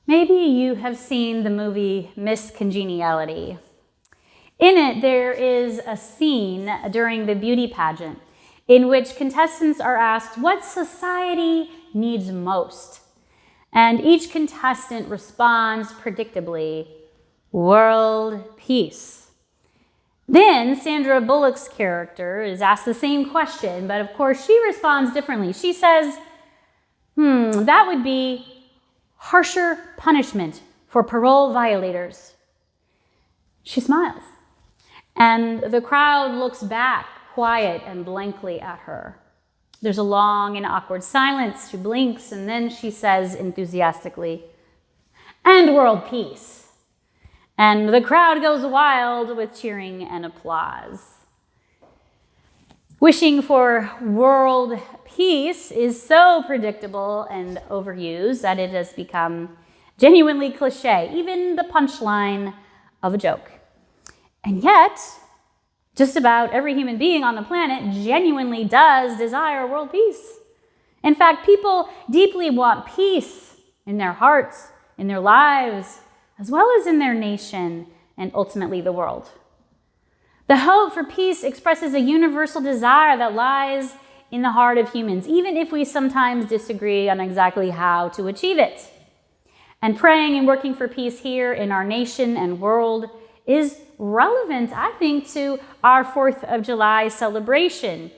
Maybe you have seen the movie Miss Congeniality. In it, there is a scene during the beauty pageant in which contestants are asked what society needs most. And each contestant responds predictably, world peace. Then Sandra Bullock's character is asked the same question, but of course she responds differently. She says, that would be harsher punishment for parole violators. She smiles, and the crowd looks back, quiet and blankly at her. There's a long and awkward silence. She blinks, and then she says enthusiastically, and world peace. And the crowd goes wild with cheering and applause. Wishing for world peace is so predictable and overused that it has become genuinely cliche, even the punchline of a joke. And yet, just about every human being on the planet genuinely does desire world peace. In fact, people deeply want peace in their hearts, in their lives, as well as in their nation and ultimately the world. The hope for peace expresses a universal desire that lies in the heart of humans, even if we sometimes disagree on exactly how to achieve it. And praying and working for peace here in our nation and world is relevant, I think, to our 4th of July celebration,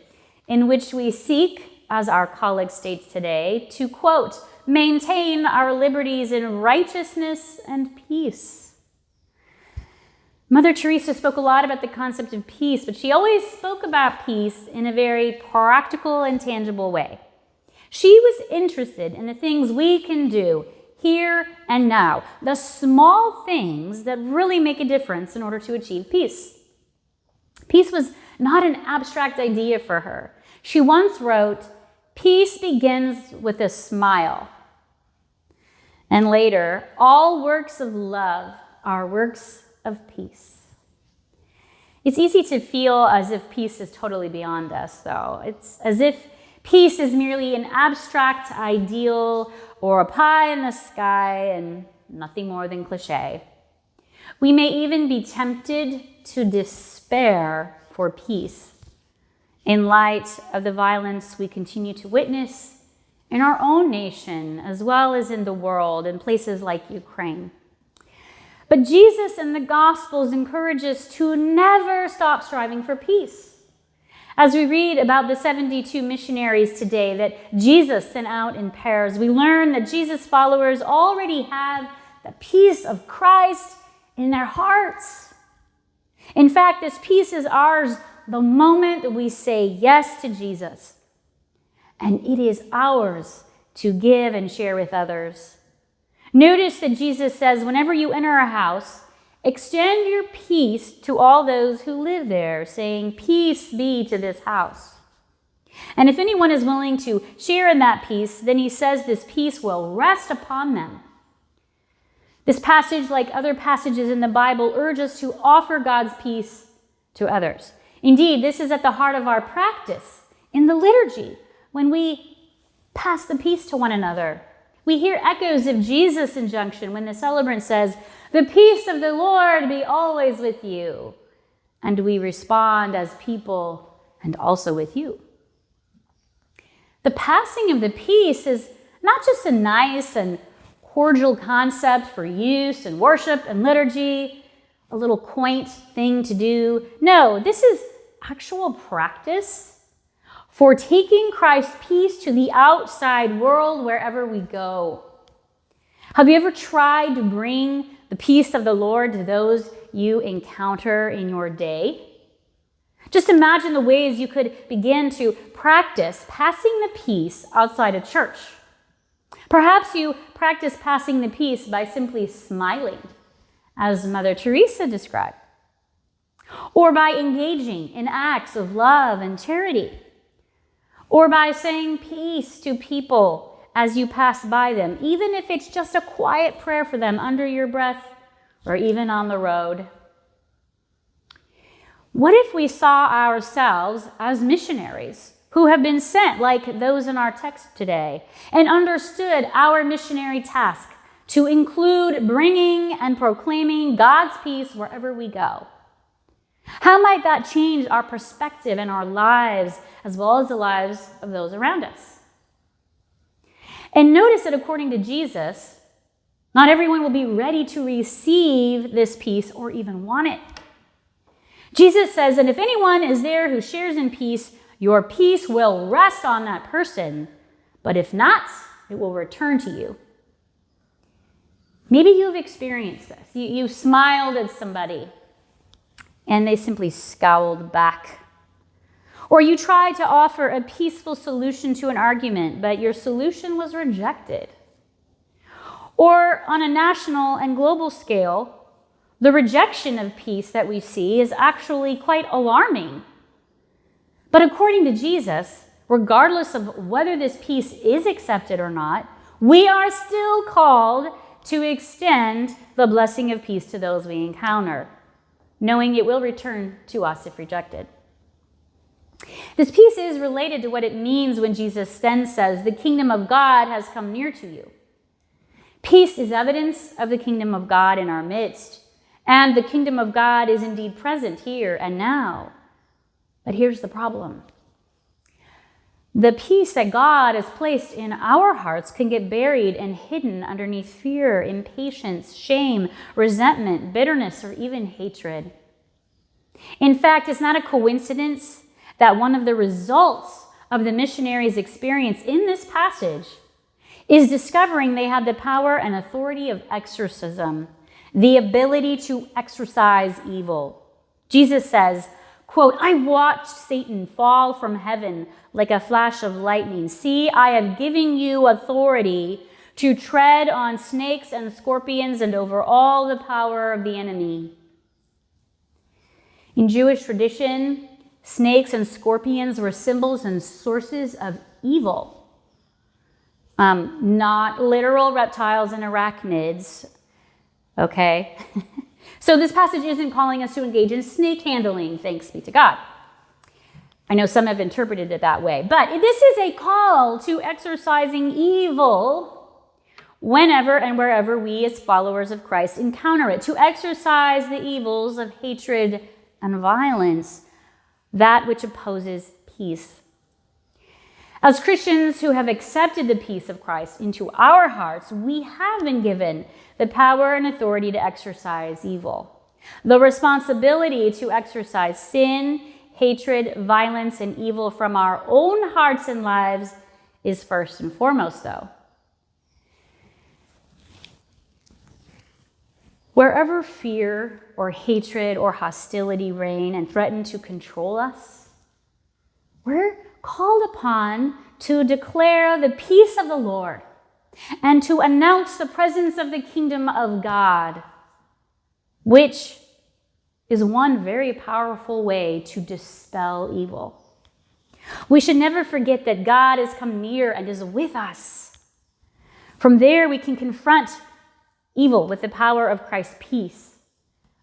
in which we seek, as our colleague states today, to, quote, maintain our liberties in righteousness and peace. Mother Teresa spoke a lot about the concept of peace, but she always spoke about peace in a very practical and tangible way. She was interested in the things we can do here and now, the small things that really make a difference in order to achieve peace. Peace was not an abstract idea for her. She once wrote, "Peace begins with a smile." And later, all works of love are works of peace. It's easy to feel as if peace is totally beyond us, though. It's as if peace is merely an abstract ideal or a pie in the sky and nothing more than cliche. We may even be tempted to despair for peace in light of the violence we continue to witness in our own nation, as well as in the world, in places like Ukraine. But Jesus and the Gospels encourage us to never stop striving for peace. As we read about the 72 missionaries today that Jesus sent out in pairs, we learn that Jesus' followers already have the peace of Christ in their hearts. In fact, this peace is ours the moment that we say yes to Jesus. And it is ours to give and share with others. Notice that Jesus says, whenever you enter a house, extend your peace to all those who live there, saying, peace be to this house. And if anyone is willing to share in that peace, then he says this peace will rest upon them. This passage, like other passages in the Bible, urges us to offer God's peace to others. Indeed, this is at the heart of our practice in the liturgy, when we pass the peace to one another. We hear echoes of Jesus' injunction when the celebrant says, "The peace of the Lord be always with you." And we respond as people, "And also with you." The passing of the peace is not just a nice and cordial concept for use and worship and liturgy, a little quaint thing to do. No, this is actual practice for taking Christ's peace to the outside world wherever we go. Have you ever tried to bring the peace of the Lord to those you encounter in your day? Just imagine the ways you could begin to practice passing the peace outside of church. Perhaps you practice passing the peace by simply smiling, as Mother Teresa described, or by engaging in acts of love and charity, or by saying peace to people as you pass by them, even if it's just a quiet prayer for them under your breath or even on the road. What if we saw ourselves as missionaries who have been sent like those in our text today and understood our missionary task to include bringing and proclaiming God's peace wherever we go. How might that change our perspective and our lives, as well as the lives of those around us? And notice that according to Jesus, not everyone will be ready to receive this peace or even want it. Jesus says that if anyone is there who shares in peace, your peace will rest on that person, but if not, it will return to you. Maybe you've experienced this. You smiled at somebody and they simply scowled back. Or you tried to offer a peaceful solution to an argument, but your solution was rejected. Or on a national and global scale, the rejection of peace that we see is actually quite alarming. But according to Jesus, regardless of whether this peace is accepted or not, we are still called to extend the blessing of peace to those we encounter, knowing it will return to us if rejected. This peace is related to what it means when Jesus then says, "The kingdom of God has come near to you." Peace is evidence of the kingdom of God in our midst, and the kingdom of God is indeed present here and now. But here's the problem. The peace that God has placed in our hearts can get buried and hidden underneath fear, impatience, shame, resentment, bitterness, or even hatred. In fact, it's not a coincidence that one of the results of the missionaries' experience in this passage is discovering they had the power and authority of exorcism, the ability to exorcise evil. Jesus says, quote, "I watched Satan fall from heaven like a flash of lightning. See, I have given you authority to tread on snakes and scorpions and over all the power of the enemy." In Jewish tradition, snakes and scorpions were symbols and sources of evil. Not literal reptiles and arachnids, okay? So this passage isn't calling us to engage in snake handling, thanks be to God. I know some have interpreted it that way, but this is a call to exorcising evil whenever and wherever we as followers of Christ encounter it, to exorcise the evils of hatred and violence, that which opposes peace. As Christians who have accepted the peace of Christ into our hearts, we have been given the power and authority to exorcise evil. The responsibility to exorcise sin, hatred, violence, and evil from our own hearts and lives is first and foremost, though. Wherever fear or hatred or hostility reign and threaten to control us, we're called upon to declare the peace of the Lord and to announce the presence of the kingdom of God, which is one very powerful way to dispel evil. We should never forget that God has come near and is with us. From there, we can confront evil with the power of Christ's peace,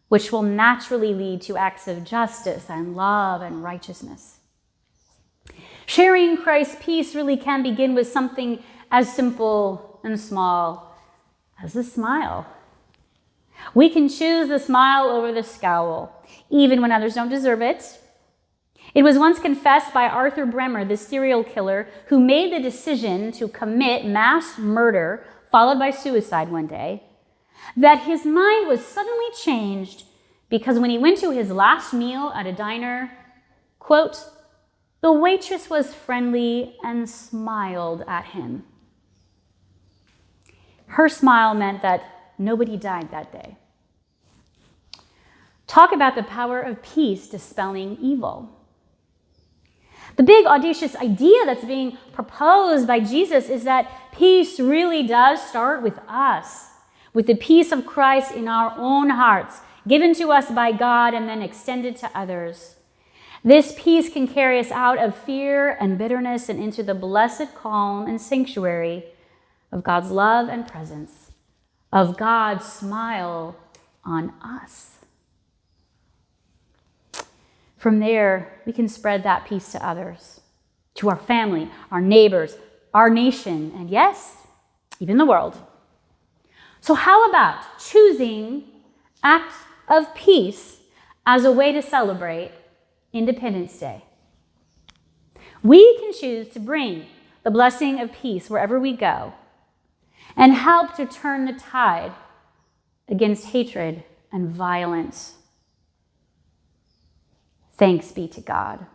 which will naturally lead to acts of justice and love and righteousness. Sharing Christ's peace really can begin with something as simple and small as a smile. We can choose the smile over the scowl, even when others don't deserve it. It was once confessed by Arthur Bremer, the serial killer who made the decision to commit mass murder followed by suicide one day, that his mind was suddenly changed because when he went to his last meal at a diner, quote, "The waitress was friendly and smiled at him." Her smile meant that nobody died that day. Talk about the power of peace dispelling evil. The big audacious idea that's being proposed by Jesus is that peace really does start with us, with the peace of Christ in our own hearts, given to us by God and then extended to others. This peace can carry us out of fear and bitterness and into the blessed calm and sanctuary of God's love and presence, of God's smile on us. From there, we can spread that peace to others, to our family, our neighbors, our nation, and yes, even the world. So how about choosing acts of peace as a way to celebrate Independence Day? We can choose to bring the blessing of peace wherever we go and help to turn the tide against hatred and violence. Thanks be to God.